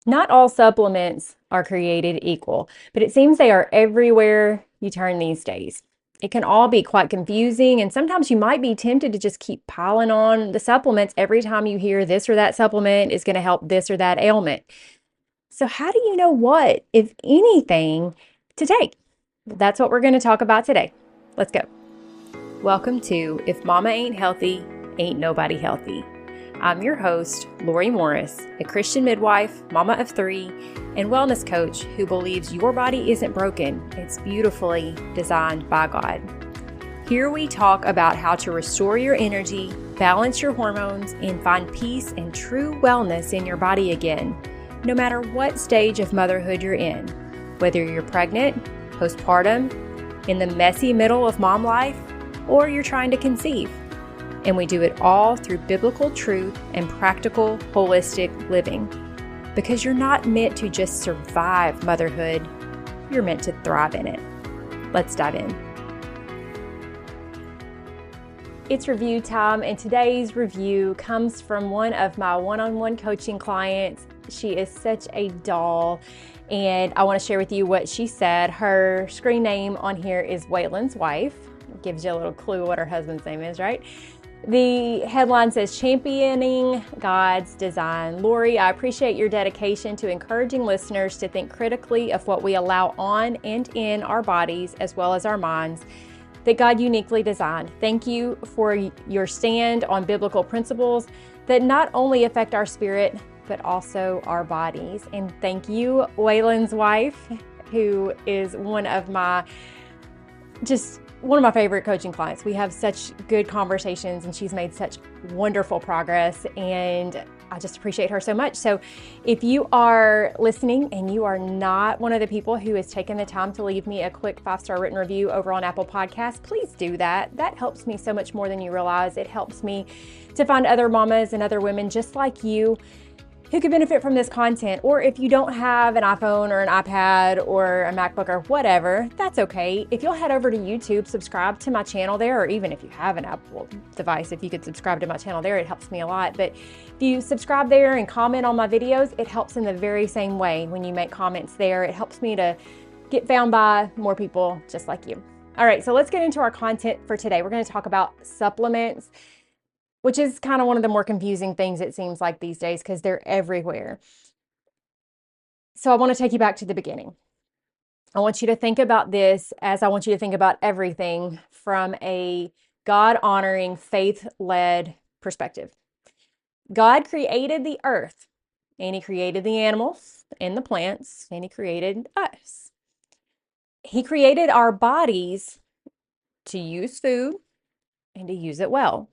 Not all supplements are created equal, but it seems they are everywhere you turn these days. It can all be quite confusing, and sometimes you might be tempted to just keep piling on the supplements every time you hear this or that supplement is going to help this or that ailment. So, how do you know what, if anything, to take? That's what we're going to talk about today. Let's go. Welcome to If Mama Ain't Healthy, Ain't Nobody Healthy. I'm your host, Lori Morris, a Christian midwife, mama of three, and wellness coach who believes your body isn't broken, it's beautifully designed by God. Here we talk about how to restore your energy, balance your hormones, and find peace and true wellness in your body again, no matter what stage of motherhood you're in. Whether you're pregnant, postpartum, in the messy middle of mom life, or you're trying to conceive. And we do it all through biblical truth and practical, holistic living. Because you're not meant to just survive motherhood, you're meant to thrive in it. Let's dive in. It's review time, and today's review comes from one of my one-on-one coaching clients. She is such a doll, and I want to share with you what she said. Her screen name on here is Waylon's wife. It gives you a little clue what her husband's name is, right? The headline says, Championing God's Design. Lori, I appreciate your dedication to encouraging listeners to think critically of what we allow on and in our bodies as well as our minds that God uniquely designed. Thank you for your stand on biblical principles that not only affect our spirit, but also our bodies. And thank you, Waylon's wife, who is one of my favorite coaching clients. We have such good conversations, and she's made such wonderful progress, and I just appreciate her so much. So if you are listening and you are not one of the people who has taken the time to leave me a quick 5-star written review over on Apple Podcasts, please do that. That helps me so much more than you realize. It helps me to find other mamas and other women just like you who could benefit from this content. Or if you don't have an iPhone or an iPad or a MacBook or whatever, that's okay. If you'll head over to YouTube, subscribe to my channel there, or even if you have an Apple device, if you could subscribe to my channel there, it helps me a lot. But if you subscribe there and comment on my videos, it helps in the very same way. When you make comments there, it helps me to get found by more people just like you. All right, so let's get into our content for today. We're going to talk about supplements, which is kind of one of the more confusing things, it seems like, these days, because they're everywhere. So I want to take you back to the beginning. I want you to think about this as I want you to think about everything from a God-honoring, faith-led perspective. God created the earth, and He created the animals and the plants, and He created us. He created our bodies to use food and to use it well.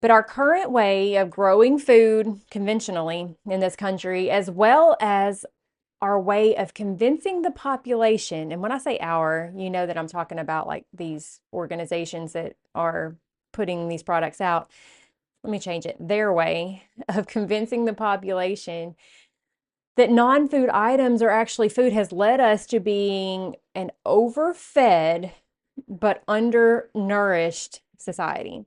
But our current way of growing food conventionally in this country, as well as our way of convincing the population, and when I say our, you know that I'm talking about like these organizations that are putting these products out. Let me change it. Their way of convincing the population that non-food items are actually food has led us to being an overfed but undernourished society.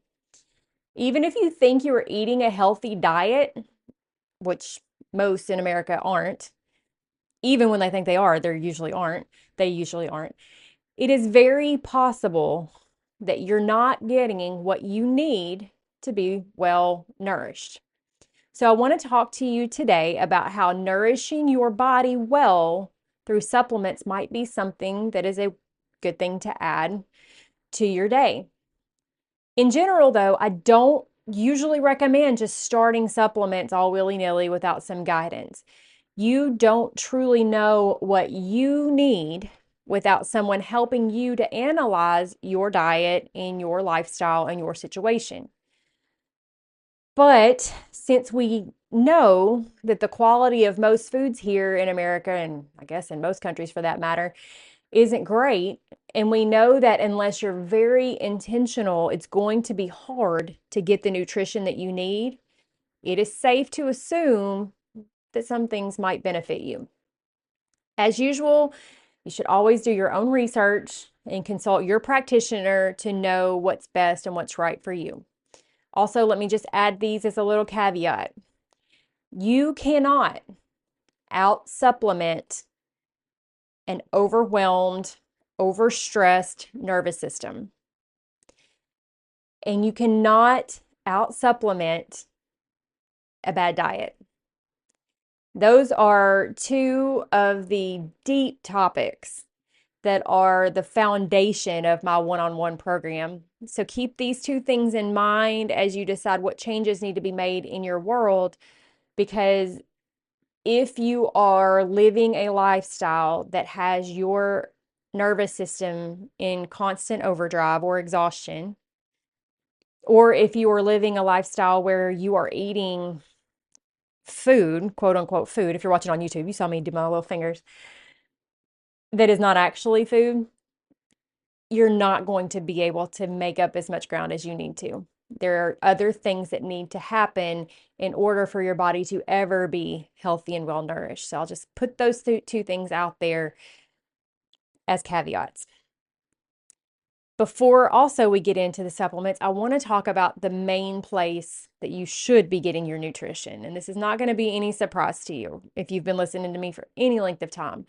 Even if you think you are eating a healthy diet, which most in America aren't, even when they think they are, they usually aren't. It is very possible that you're not getting what you need to be well nourished. So I want to talk to you today about how nourishing your body well through supplements might be something that is a good thing to add to your day. In general, though, I don't usually recommend just starting supplements all willy-nilly without some guidance. You don't truly know what you need without someone helping you to analyze your diet and your lifestyle and your situation. But since we know that the quality of most foods here in America, and I guess in most countries for that matter, isn't great, and we know that unless you're very intentional, it's going to be hard to get the nutrition that you need, it is safe to assume that some things might benefit you. As usual, you should always do your own research and consult your practitioner to know what's best and what's right for you. Also, let me just add these as a little caveat. You cannot out supplement an overwhelmed, overstressed nervous system. And you cannot out supplement a bad diet. Those are two of the deep topics that are the foundation of my one-on-one program. So keep these two things in mind as you decide what changes need to be made in your world, because if you are living a lifestyle that has your nervous system in constant overdrive or exhaustion, or if you are living a lifestyle where you are eating food, quote unquote food, if you're watching on YouTube, you saw me do my little fingers, that is not actually food, you're not going to be able to make up as much ground as you need to. There are other things that need to happen in order for your body to ever be healthy and well nourished. So I'll just put those two things out there as caveats. Before also we get into the supplements, I want to talk about the main place that you should be getting your nutrition. And this is not going to be any surprise to you if you've been listening to me for any length of time.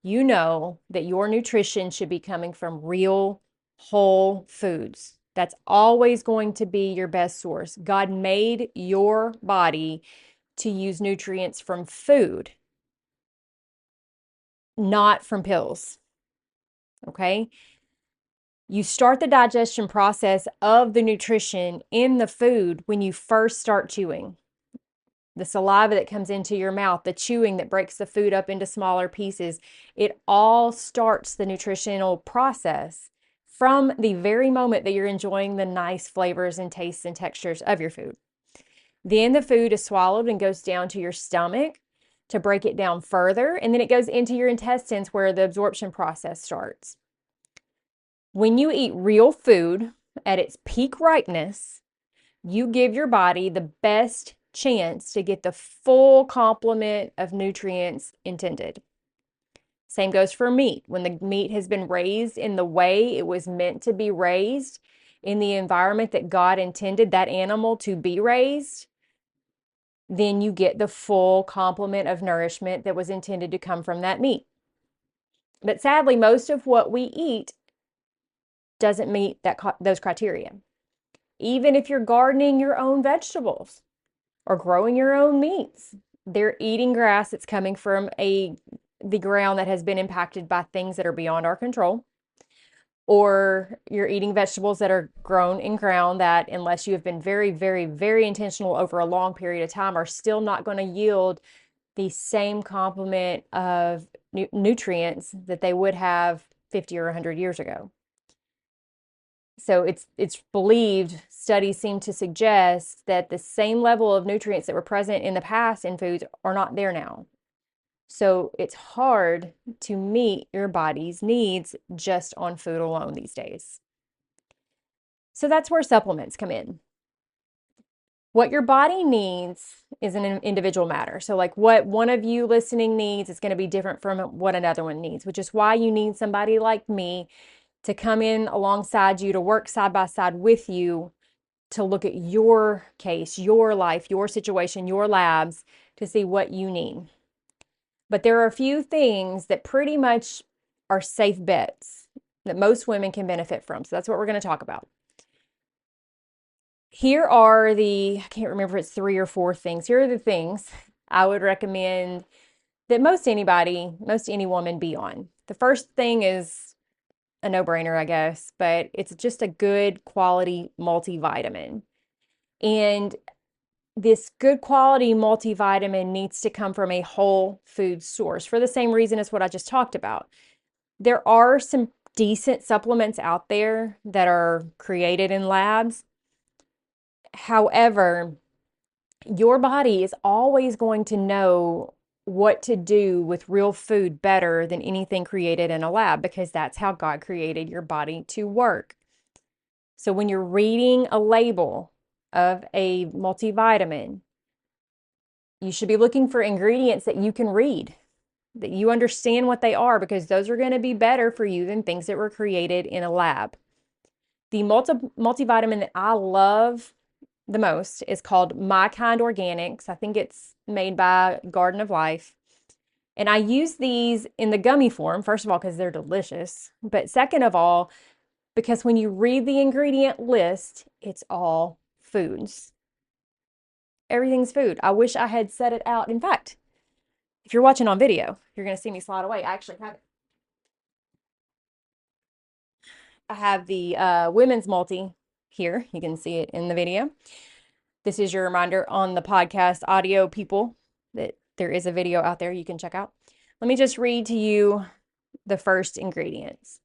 You know that your nutrition should be coming from real, whole foods. That's always going to be your best source. God made your body to use nutrients from food, not from pills. Okay? You start the digestion process of the nutrition in the food when you first start chewing. The saliva that comes into your mouth, the chewing that breaks the food up into smaller pieces, it all starts the nutritional process from the very moment that you're enjoying the nice flavors and tastes and textures of your food. Then the food is swallowed and goes down to your stomach to break it down further, and then it goes into your intestines where the absorption process starts. When you eat real food at its peak ripeness, you give your body the best chance to get the full complement of nutrients intended. Same goes for meat. When the meat has been raised in the way it was meant to be raised, in the environment that God intended that animal to be raised, then you get the full complement of nourishment that was intended to come from that meat. But sadly, most of what we eat doesn't meet those criteria. Even if you're gardening your own vegetables or growing your own meats, they're eating grass that's coming from the ground that has been impacted by things that are beyond our control. Or you're eating vegetables that are grown in ground that, unless you have been very, very, very intentional over a long period of time, are still not going to yield the same complement of nutrients that they would have 50 or 100 years ago. So it's believed, studies seem to suggest that the same level of nutrients that were present in the past in foods are not there now. So it's hard to meet your body's needs just on food alone these days. So that's where supplements come in. What your body needs is an individual matter. So like what one of you listening needs is going to be different from what another one needs, which is why you need somebody like me to come in alongside you, to work side by side with you, to look at your case, your life, your situation, your labs, to see what you need. But there are a few things that pretty much are safe bets that most women can benefit from. So that's what we're going to talk about. Here are I can't remember if it's 3 or 4 things. Here are the things I would recommend that most any woman be on. The first thing is a no-brainer, I guess, but it's just a good quality multivitamin. And this good quality multivitamin needs to come from a whole food source for the same reason as what I just talked about. There are some decent supplements out there that are created in labs. However, your body is always going to know what to do with real food better than anything created in a lab, because that's how God created your body to work. So when you're reading a label of a multivitamin, you should be looking for ingredients that you can read, that you understand what they are, because those are going to be better for you than things that were created in a lab. The multivitamin that I love the most is called My Kind Organics. I think it's made by Garden of Life. And I use these in the gummy form, first of all, because they're delicious. But second of all, because when you read the ingredient list, it's all foods. Everything's food. I wish I had set it out. In fact, if you're watching on video, you're going to see me slide away. I actually have it. I have the women's multi here. You can see it in the video. This is your reminder on the podcast audio people that there is a video out there you can check out. Let me just read to you the first ingredients.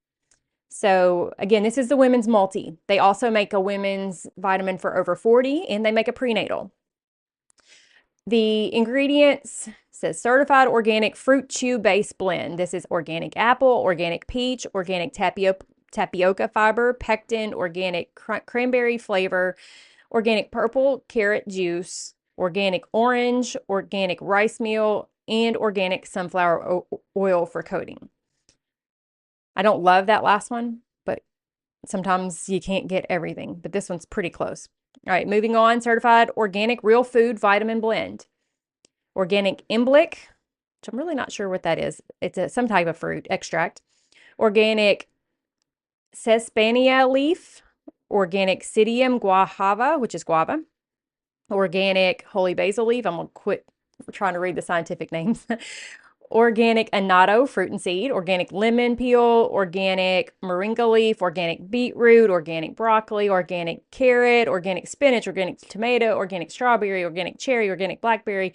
So again, this is the women's multi. They also make a women's vitamin for over 40, and they make a prenatal. The ingredients says certified organic fruit chew base blend. This is organic apple, organic peach, organic tapioca fiber, pectin, organic cranberry flavor, organic purple carrot juice, organic orange, organic rice meal, and organic sunflower oil for coating. I don't love that last one, but sometimes you can't get everything, but this one's pretty close. All right, moving on. Certified organic real food vitamin blend. Organic imblic, which I'm really not sure what that is. It's some type of fruit extract. Organic sesbania leaf. Organic Psidium guajava, which is guava. Organic holy basil leaf. I'm going to quit trying to read the scientific names. Organic annatto, fruit and seed. Organic lemon peel. Organic moringa leaf. Organic beetroot. Organic broccoli. Organic carrot. Organic spinach. Organic tomato. Organic strawberry. Organic cherry. Organic blackberry.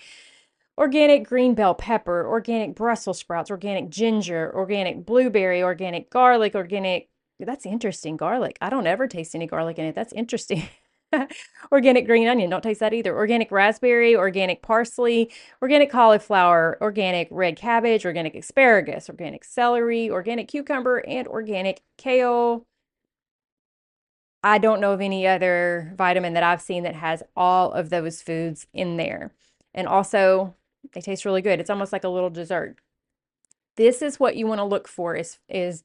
Organic green bell pepper. Organic Brussels sprouts. Organic ginger. Organic blueberry. Organic garlic. Organic... That's interesting, garlic. I don't ever taste any garlic in it. That's interesting. Organic green onion, don't taste that either. Organic raspberry, organic parsley, organic cauliflower, organic red cabbage, organic asparagus, organic celery, organic cucumber, and organic kale. I don't know of any other vitamin that I've seen that has all of those foods in there. And also, they taste really good. It's almost like a little dessert. This is what you want to look for is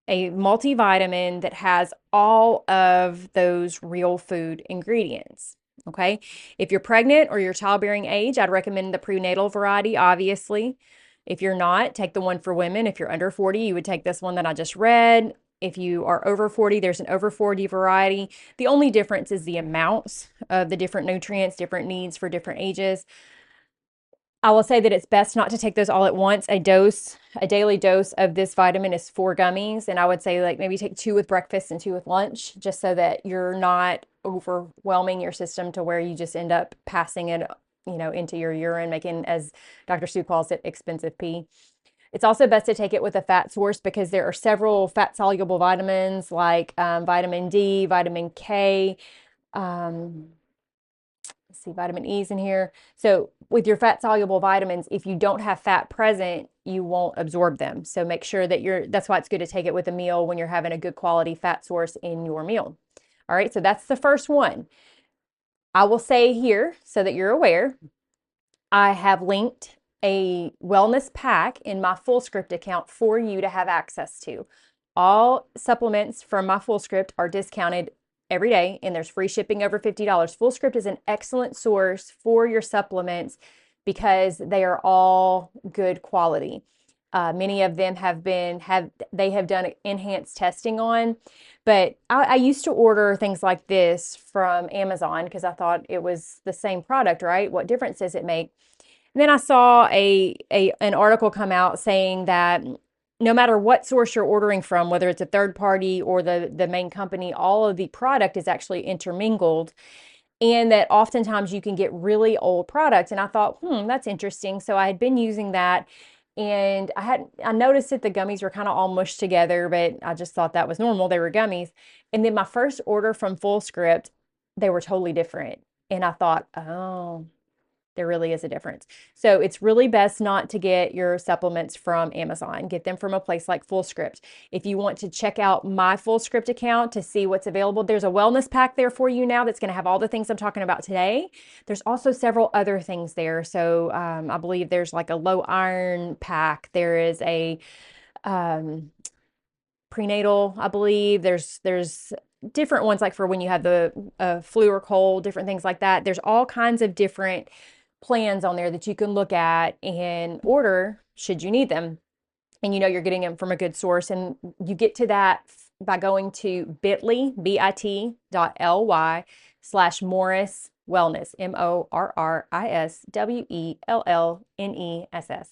a multivitamin that has all of those real food ingredients. Okay. If you're pregnant or you're childbearing age, I'd recommend the prenatal variety, obviously. If you're not, take the one for women. If you're under 40, you would take this one that I just read. If you are over 40, there's an over 40 variety. The only difference is the amounts of the different nutrients, different needs for different ages. I will say that it's best not to take those all at once. A daily dose of this vitamin is 4 gummies. And I would say like maybe take 2 with breakfast and 2 with lunch, just so that you're not overwhelming your system to where you just end up passing it, into your urine, making, as Dr. Sue calls it, expensive pee. It's also best to take it with a fat source because there are several fat soluble vitamins like vitamin D, vitamin K, see, vitamin E's in here. So with your fat soluble vitamins, if you don't have fat present, you won't absorb them. So make sure that that's why it's good to take it with a meal when you're having a good quality fat source in your meal. All right, so that's the first one. I will say here, so that you're aware, I have linked a wellness pack in my FullScript account for you to have access to. All supplements from my FullScript are discounted every day, and there's free shipping over $50. FullScript is an excellent source for your supplements because they are all good quality. Many of them have done enhanced testing on, but I used to order things like this from Amazon because I thought it was the same product, right? What difference does it make? And then I saw an article come out saying that no matter what source you're ordering from, whether it's a third party or the main company, all of the product is actually intermingled, and that oftentimes you can get really old products. And I thought, that's interesting. So I had been using that, and I noticed that the gummies were kind of all mushed together, but I just thought that was normal. They were gummies. And then my first order from FullScript, they were totally different. And I thought, oh, there really is a difference. So it's really best not to get your supplements from Amazon. Get them from a place like FullScript. If you want to check out my FullScript account to see what's available, there's a wellness pack there for you now that's going to have all the things I'm talking about today. There's also several other things there. So I believe there's like a low iron pack. There is a prenatal, I believe. There's different ones like for when you have the flu or cold, different things like that. There's all kinds of different plans on there that you can look at and order should you need them. And you know you're getting them from a good source. And you get to that by going to bit.ly/Morris Wellness, MorrisWellness.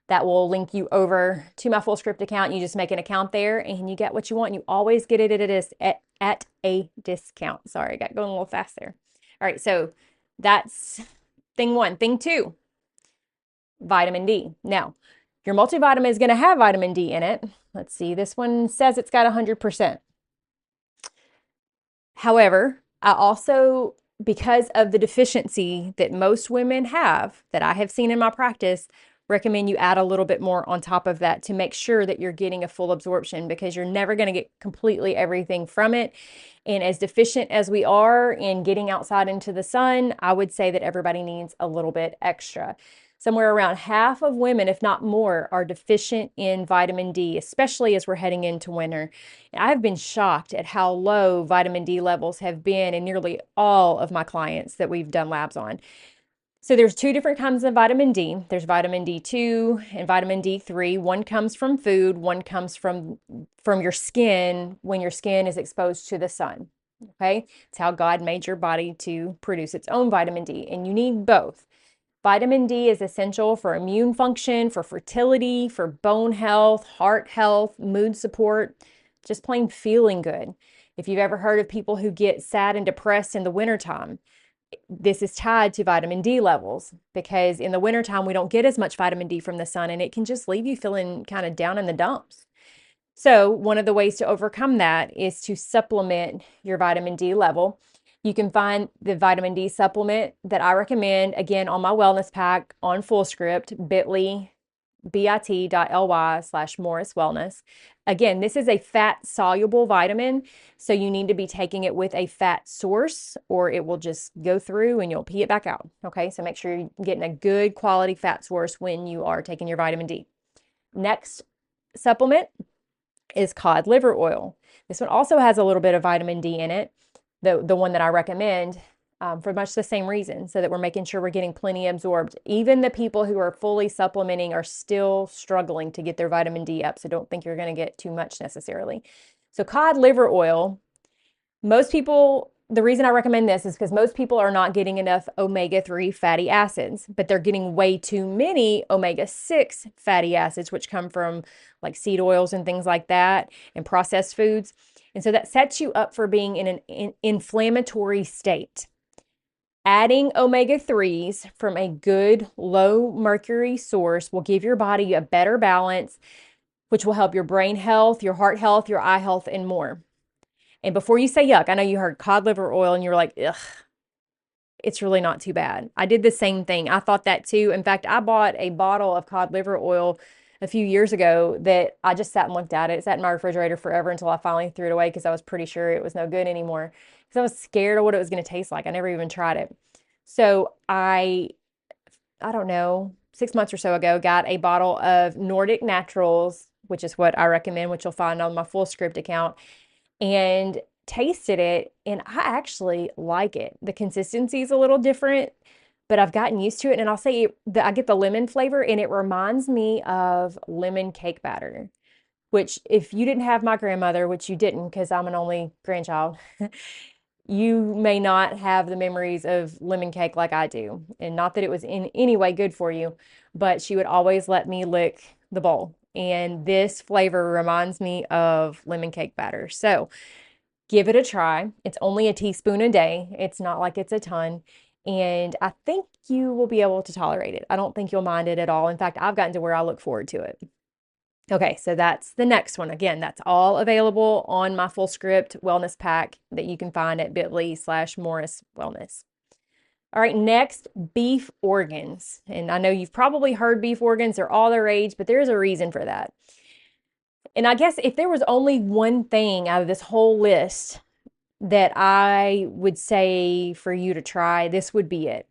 That will link you over to my Fullscript account. You just make an account there and you get what you want. You always get it at a discount. Sorry, I got going a little fast there. All right, so that's thing one. Thing two, vitamin D. Now, your multivitamin is going to have vitamin D in it. Let's see, this one says it's got 100%. However, I also, because of the deficiency that most women have, that I have seen in my practice, recommend you add a little bit more on top of that to make sure that you're getting a full absorption, because you're never going to get completely everything from it. And as deficient as we are in getting outside into the sun, I would say that everybody needs a little bit extra. Somewhere around half of women, if not more, are deficient in vitamin D, especially as we're heading into winter. I've been shocked at how low vitamin D levels have been in nearly all of my clients that we've done labs on. So there's two different kinds of vitamin D. There's vitamin D2 and vitamin D3. One comes from food, one comes from your skin when your skin is exposed to the sun. Okay? It's how God made your body to produce its own vitamin D, and you need both. Vitamin D is essential for immune function, for fertility, for bone health, heart health, mood support, just plain feeling good. If you've ever heard of people who get sad and depressed in the wintertime, this is tied to vitamin D levels, because in the wintertime, we don't get as much vitamin D from the sun, and it can just leave you feeling kind of down in the dumps. So one of the ways to overcome that is to supplement your vitamin D level. You can find the vitamin D supplement that I recommend, again, on my wellness pack on Fullscript, bit.ly/Morris Wellness. Again, this is a fat-soluble vitamin, so you need to be taking it with a fat source, or it will just go through and you'll pee it back out. Okay, so make sure you're getting a good quality fat source when you are taking your vitamin D. Next supplement is cod liver oil. This one also has a little bit of vitamin D in it, the one that I recommend, for much the same reason, so that we're making sure we're getting plenty absorbed. Even the people who are fully supplementing are still struggling to get their vitamin D up, so don't think you're going to get too much necessarily. So cod liver oil, most people, the reason I recommend this is because most people are not getting enough omega-3 fatty acids, but they're getting way too many omega-6 fatty acids, which come from like seed oils and things like that, and processed foods. And so that sets you up for being in an inflammatory state. Adding omega-3s from a good low mercury source will give your body a better balance, which will help your brain health, your heart health, your eye health, and more. And before you say yuck, I know you heard cod liver oil and you're like, ugh, it's really not too bad. I did the same thing. I thought that too. In fact, I bought a bottle of cod liver oil a few years ago that I just sat and looked at it. It sat in my refrigerator forever until I finally threw it away because I was pretty sure it was no good anymore. Because I was scared of what it was going to taste like. I never even tried it. So I don't know, 6 months or so ago, got a bottle of Nordic Naturals, which is what I recommend, which you'll find on my Fullscript account, and tasted it, and I actually like it. The consistency is a little different, but I've gotten used to it, and I'll say I get the lemon flavor, and it reminds me of lemon cake batter, which if you didn't have my grandmother, which you didn't because I'm an only grandchild, you may not have the memories of lemon cake like I do. And not that it was in any way good for you, but she would always let me lick the bowl. And this flavor reminds me of lemon cake batter. So give it a try. It's only a teaspoon a day. It's not like it's a ton. And I think you will be able to tolerate it. I don't think you'll mind it at all. In fact, I've gotten to where I look forward to it. Okay, so that's the next one. Again, that's all available on my Fullscript wellness pack that you can find at bit.ly/Morris Wellness. All right, next, beef organs. And I know you've probably heard beef organs, they're all the rage, but there's a reason for that. And I guess if there was only one thing out of this whole list that I would say for you to try, this would be it.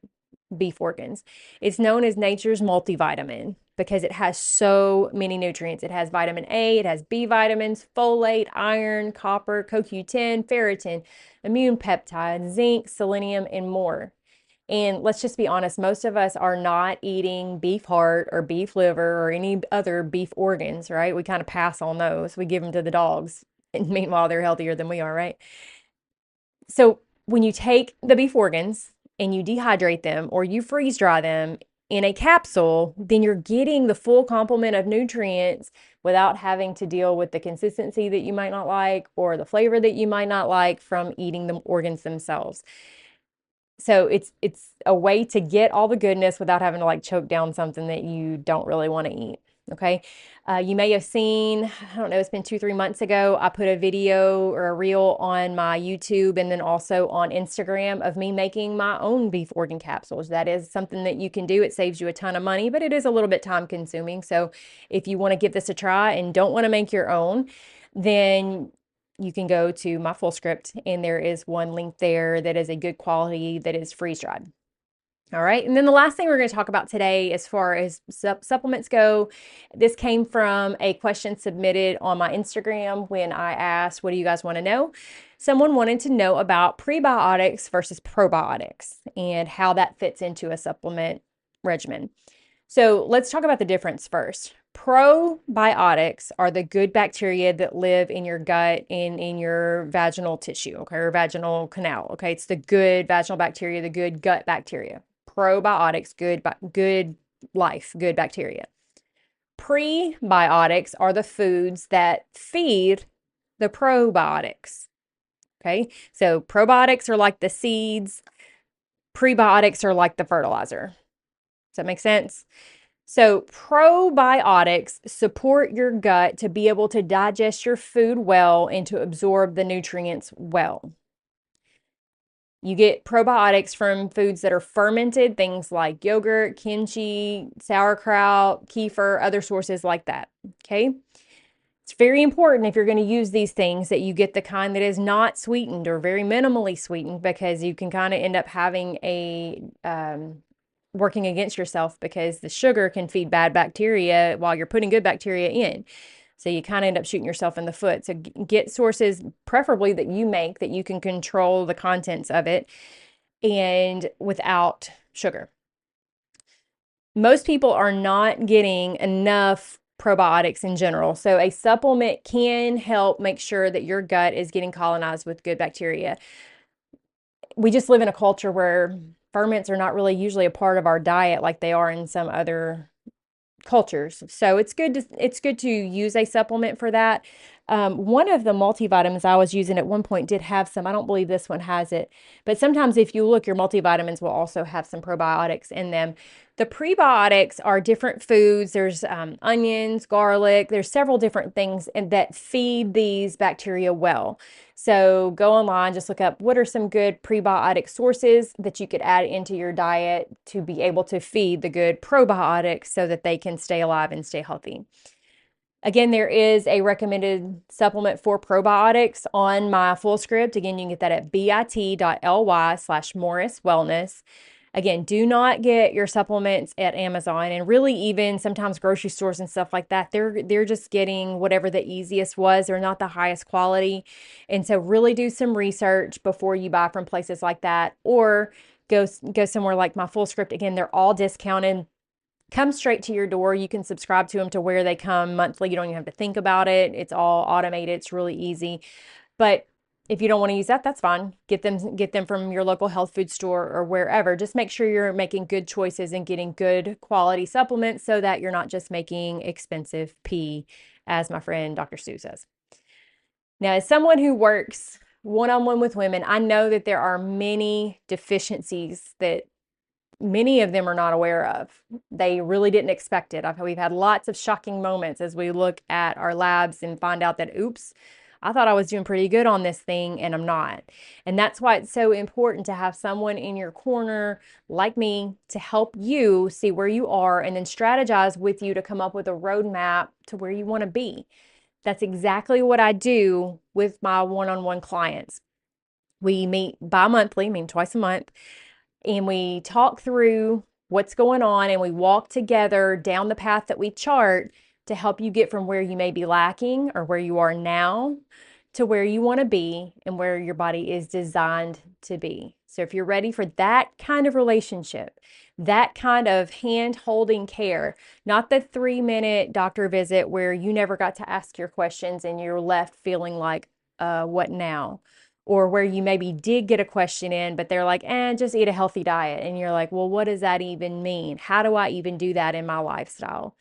Beef organs. It's known as nature's multivitamin because it has so many nutrients. It has vitamin A, it has B vitamins, folate, iron, copper, CoQ10, ferritin, immune peptides, zinc, selenium, and more. And let's just be honest, most of us are not eating beef heart or beef liver or any other beef organs, right? We kind of pass on those. We give them to the dogs. And meanwhile, they're healthier than we are, right? So when you take the beef organs and you dehydrate them or you freeze dry them in a capsule, then you're getting the full complement of nutrients without having to deal with the consistency that you might not like or the flavor that you might not like from eating the organs themselves. So it's a way to get all the goodness without having to like choke down something that you don't really want to eat. Okay. You may have seen, I don't know, it's been 2, 3 months ago. I put a video or a reel on my YouTube and then also on Instagram of me making my own beef organ capsules. That is something that you can do. It saves you a ton of money, but it is a little bit time consuming. So if you want to give this a try and don't want to make your own, then you can go to my full script and there is one link there that is a good quality that is freeze dried. All right. And then the last thing we're going to talk about today, as far as supplements go, this came from a question submitted on my Instagram when I asked, what do you guys want to know? Someone wanted to know about prebiotics versus probiotics and how that fits into a supplement regimen. So let's talk about the difference first. Probiotics are the good bacteria that live in your gut and in your vaginal tissue, okay, or vaginal canal, okay? It's the good vaginal bacteria, the good gut bacteria. Probiotics, good life, good bacteria. Prebiotics are the foods that feed the probiotics, okay? So probiotics are like the seeds, prebiotics are like the fertilizer. Does that make sense? So, probiotics support your gut to be able to digest your food well and to absorb the nutrients well. You get probiotics from foods that are fermented, things like yogurt, kimchi, sauerkraut, kefir, other sources like that. Okay. It's very important if you're going to use these things that you get the kind that is not sweetened or very minimally sweetened, because you can kind of end up having a working against yourself because the sugar can feed bad bacteria while you're putting good bacteria in. So you kind of end up shooting yourself in the foot. So get sources, preferably that you make, that you can control the contents of it and without sugar. Most people are not getting enough probiotics in general. So a supplement can help make sure that your gut is getting colonized with good bacteria. We just live in a culture where ferments are not really usually a part of our diet like they are in some other cultures. So it's good to use a supplement for that. One of the multivitamins I was using at one point did have some. I don't believe this one has it, but sometimes if you look, your multivitamins will also have some probiotics in them. The prebiotics are different foods. There's onions, garlic. There's several different things that feed these bacteria well. So go online, just look up what are some good prebiotic sources that you could add into your diet to be able to feed the good probiotics so that they can stay alive and stay healthy. Again, there is a recommended supplement for probiotics on my full script. Again, you can get that at bit.ly/Morris Wellness. Again, do not get your supplements at Amazon, and really even sometimes grocery stores and stuff like that. They're just getting whatever the easiest was. They're not the highest quality. And so really do some research before you buy from places like that, or go somewhere like my full script. Again, they're all discounted. Come straight to your door. You can subscribe to them to where they come monthly. You don't even have to think about it. It's all automated. It's really easy. But if you don't want to use that, that's fine. Get them from your local health food store or wherever. Just make sure you're making good choices and getting good quality supplements so that you're not just making expensive pee, as my friend Dr. Sue says. Now, as someone who works one-on-one with women, I know that there are many deficiencies that many of them are not aware of. They really didn't expect it. We've had lots of shocking moments as we look at our labs and find out that, oops, I thought I was doing pretty good on this thing and I'm not. And that's why it's so important to have someone in your corner like me to help you see where you are and then strategize with you to come up with a roadmap to where you want to be. That's exactly what I do with my one-on-one clients. We meet bi-monthly, I mean twice a month, and we talk through what's going on and we walk together down the path that we chart to help you get from where you may be lacking or where you are now to where you want to be and where your body is designed to be. So if you're ready for that kind of relationship, that kind of hand-holding care, not the 3-minute doctor visit where you never got to ask your questions and you're left feeling like, what now? Or where you maybe did get a question in, but they're like, just eat a healthy diet. And you're like, well, what does that even mean? How do I even do that in my lifestyle?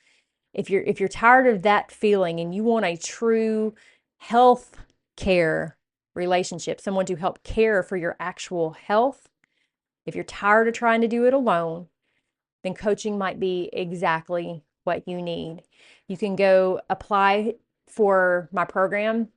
If you're tired of that feeling and you want a true health care relationship, someone to help care for your actual health, if you're tired of trying to do it alone, then coaching might be exactly what you need. You can go apply for my program.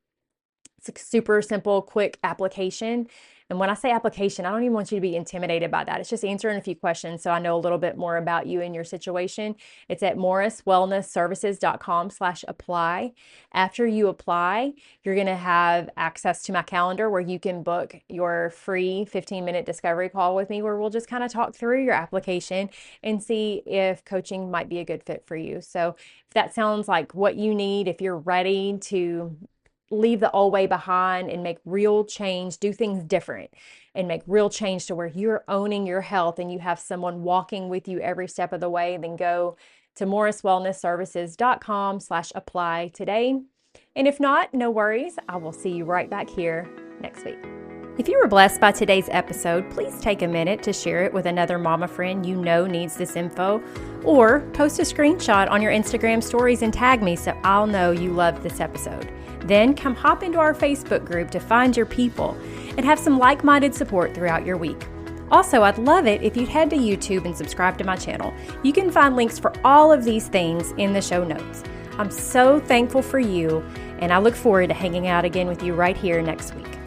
It's a super simple, quick application. And when I say application, I don't even want you to be intimidated by that. It's just answering a few questions so I know a little bit more about you and your situation. It's at morriswellnessservices.com/apply. After you apply, you're going to have access to my calendar where you can book your free 15-minute discovery call with me, where we'll just kind of talk through your application and see if coaching might be a good fit for you. So if that sounds like what you need, if you're ready to leave the old way behind and make real change, do things different and make real change to where you're owning your health and you have someone walking with you every step of the way, then go to morriswellnessservices.com/apply today. And if not, no worries. I will see you right back here next week. If you were blessed by today's episode, please take a minute to share it with another mama friend you know needs this info, or post a screenshot on your Instagram stories and tag me so I'll know you loved this episode. Then come hop into our Facebook group to find your people and have some like-minded support throughout your week. Also, I'd love it if you'd head to YouTube and subscribe to my channel. You can find links for all of these things in the show notes. I'm so thankful for you, and I look forward to hanging out again with you right here next week.